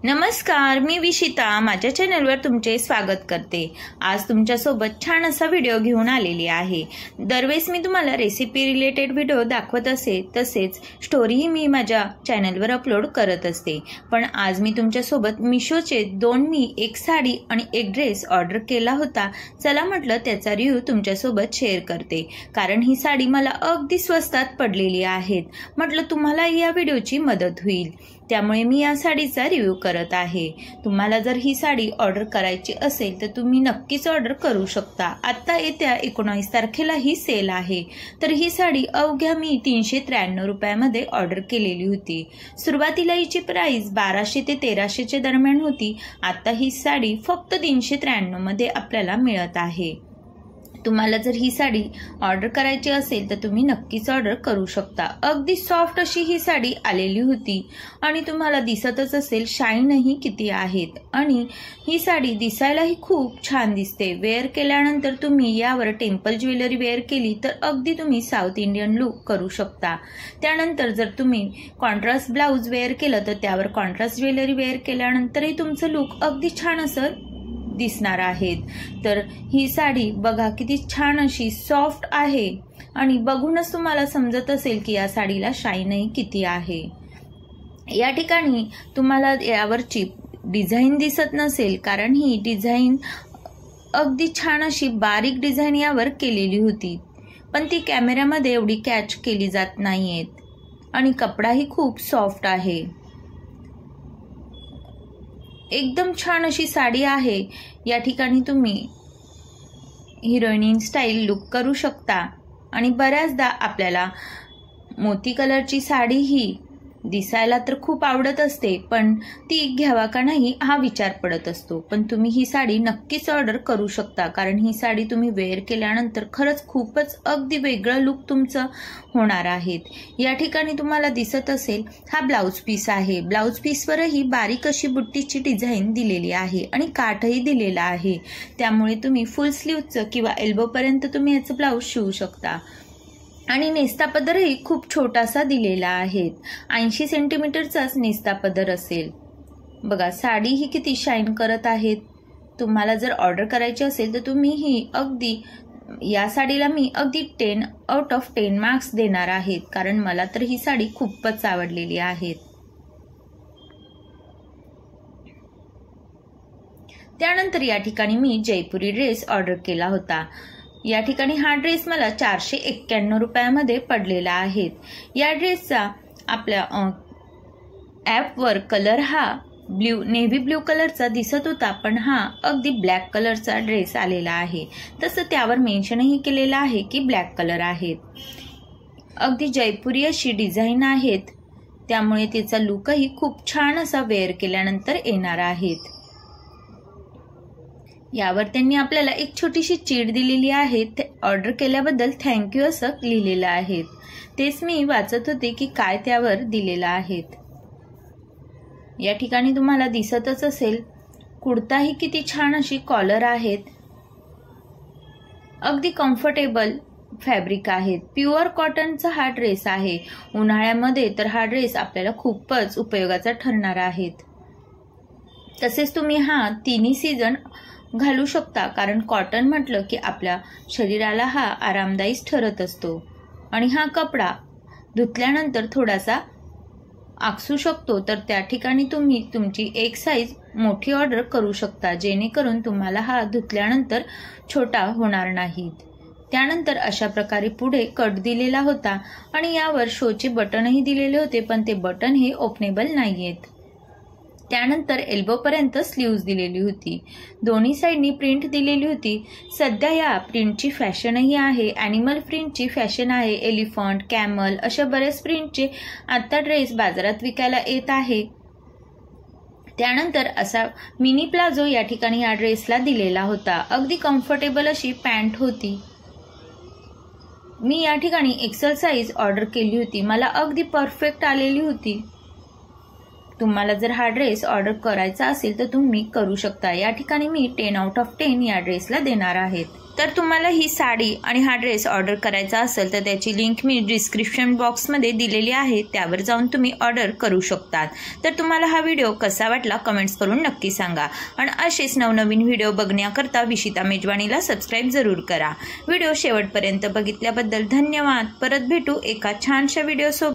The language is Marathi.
नमस्कार, मी विशिता माझ्या चॅनलवर तुमचे स्वागत करते। आज तुमच्यासोबत छान असा व्हिडिओ घेऊन आलेली आहे। दरवेळेस मी तुम्हाला रेसिपी रिलेटेड व्हिडिओ दाखवत असते, तसेच स्टोरीही मी माझ्या चॅनलवर अपलोड करत असते। पण आज मी तुमच्यासोबत मिशोचे एक साडी आणि एक ड्रेस ऑर्डर केला होता। चला म्हटलं त्याचा रिव्ह्यू तुमच्यासोबत शेअर करते, कारण ही साडी मला अगदी स्वस्तात पडलेली आहे। म्हटलं तुम्हाला या व्हिडिओची मदत होईल, त्यामुळे मी या साडीचा रिव्ह्यू करत आहे। तुम्हाला जर ही साडी ऑर्डर करायची असेल तर तुम्ही नक्कीच ऑर्डर करू शकता। आता येत्या 19 तारखेला ही सेल आहे, तर ही साडी अवघ्या मी 393 रुपयामध्ये ऑर्डर केलेली होती। सुरुवातीला हिची प्राइस 1200 ते 1300 दरम्यान होती। आता ही साडी फक्त 393 मध्ये आपल्याला मिळत आहे। तुम्हाला जर ही साडी ऑर्डर करायची असेल तर तुम्ही नक्कीच ऑर्डर करू शकता। अगदी सॉफ्ट अशी ही साडी आलेली होती आणि तुम्हाला दिसतच असेल शाईनही किती आहेत, आणि ही साडी दिसायलाही खूप छान दिसते। वेअर केल्यानंतर तुम्ही यावर टेम्पल ज्वेलरी वेअर केली तर अगदी तुम्ही साऊथ इंडियन लुक करू शकता। त्यानंतर जर तुम्ही कॉन्ट्रास्ट ब्लाउज वेअर केलं तर त्यावर कॉन्ट्रास्ट ज्वेलरी वेअर केल्यानंतरही तुमचं लुक अगदी छान असं दिसणार आहेत। तर ही साडी बघा किती छान अशी सॉफ्ट आहे, आणि बघूनच तुम्हाला समजत असेल की या साडीला शाईनही किती आहे। या ठिकाणी तुम्हाला यावरची डिझाईन दिसत नसेल, कारण ही डिझाईन अगदी छान अशी बारीक डिझाईन यावर केलेली होती, पण ती कॅमेऱ्यामध्ये एवढी कॅच केली जात नाहीयेत, आणि कपडाही खूप सॉफ्ट आहे। एकदम छान अशी साडी आहे। या ठिकाणी तुम्ही हिरोईन स्टाईल लुक करू शकता, आणि बऱ्याचदा आपल्याला मोती कलरची साडी ही दिसायला तर खूप आवडत असते, पण ती घ्यावा का नाही हा विचार पडत असतो। पण तुम्ही ही साडी नक्कीच ऑर्डर करू शकता, कारण ही साडी तुम्ही वेअर केल्यानंतर खरंच खूपच अगदी वेगळं लुक तुमचं होणार आहे। या ठिकाणी तुम्हाला दिसत असेल हा ब्लाउज पीस आहे। ब्लाउज पीसवरही बारीक अशी बुट्टीची डिझाईन दिलेली आहे आणि काठही दिलेला आहे, त्यामुळे तुम्ही फुल स्लीवचं किंवा एल्बोपर्यंत तुम्ही याचं ब्लाउज शिवू शकता। आणि नेस्ता पदरही खूप छोटासा दिलेला आहे, 80 सेंटीमीटरचाच नेस्ता पदर असेल। बघा साडी ही किती शाईन करत आहेत। तुम्हाला जर ऑर्डर करायची असेल तर तुम्ही ही अगदी या साडीला मी अगदी 10 आउट ऑफ 10 मार्क्स देणार आहेत, कारण मला तर ही साडी खूपच आवडलेली आहे। त्यानंतर या ठिकाणी मी जयपुरी ड्रेस ऑर्डर केला होता। या ठिकाणी हा ड्रेस मला 491 रुपयामध्ये पडलेला आहे। या ड्रेसचा आपल्या ॲपवर कलर हा नेव्ही ब्ल्यू कलरचा दिसत होता, पण हा अगदी ब्लॅक कलरचा ड्रेस आलेला आहे। तसं त्यावर मेन्शनही केलेलं आहे की ब्लॅक कलर आहेत। अगदी जयपुरी अशी डिझाईन आहेत, त्यामुळे त्याचा लुकही खूप छान असा वेअर केल्यानंतर येणार आहेत। यावर त्यांनी आपल्याला एक छोटीशी चीट दिलेली आहे, ऑर्डर केल्याबद्दल थँक्यू असं लिहिलेलं आहे। तेच मी वाचत होते की काय त्यावर दिलेलं आहे। या ठिकाणी तुम्हाला दिसतच असेल कुर्ताही किती छान अशी कॉलर आहेत, अगदी कम्फर्टेबल फॅब्रिक आहेत। प्युअर कॉटनचा हा ड्रेस आहे। उन्हाळ्यामध्ये तर हा ड्रेस आपल्याला खूपच उपयोगाचा ठरणार आहे। तसेच तुम्ही हा तिन्ही सीझन घालू शकता, कारण कॉटन म्हटलं की आपल्या शरीराला हा आरामदायी ठरत असतो, आणि हा कपडा धुतल्यानंतर थोडासा आकसू शकतो। तर त्या ठिकाणी तुम्ही तुमची एक साईज मोठी ऑर्डर करू शकता, जेणेकरून तुम्हाला हा धुतल्यानंतर छोटा होणार नाहीत। त्यानंतर अशा प्रकारे पुढे कट दिलेला होता, आणि यावर शोचे बटनही दिलेले होते, पण ते बटन हे ओपनेबल नाहीयेत। त्यानंतर एल्बोपर्यंत स्लीव्ज दिलेली होती। दोन्ही साईडनी प्रिंट दिलेली होती। सध्या या प्रिंटची फॅशनही आहे, ॲनिमल प्रिंटची फॅशन आहे। एलिफंट, कॅमल अशा बरेच प्रिंटचे आता ड्रेस बाजारात विकायला येत आहे। त्यानंतर असा मिनी प्लाझो या ठिकाणी या ड्रेसला दिलेला होता। अगदी कम्फर्टेबल अशी पॅन्ट होती। मी या ठिकाणी एक्सेल साईज ऑर्डर केली होती, मला अगदी परफेक्ट आलेली होती। तुम्हाला जर हा ड्रेस ऑर्डर करायचा असेल तर तुम्ही करू शकता। या ठिकाणी मी 10 आउट ऑफ 10 या ड्रेसला देणार आहेत। तर तुम्हाला ही साडी आणि हा ड्रेस ऑर्डर करायचा असेल तर त्याची लिंक मी डिस्क्रिप्शन बॉक्समध्ये दिलेली आहे, त्यावर जाऊन तुम्ही ऑर्डर करू शकतात। तर तुम्हाला हा व्हिडिओ कसा वाटला कमेंट्स करून नक्की सांगा आणि असेच नवनवीन व्हिडिओ बघण्याकरता विशिता मेजवानीला सबस्क्राईब जरूर करा। व्हिडिओ शेवटपर्यंत बघितल्याबद्दल धन्यवाद। परत भेटू एका छानशा व्हिडिओ सोबत।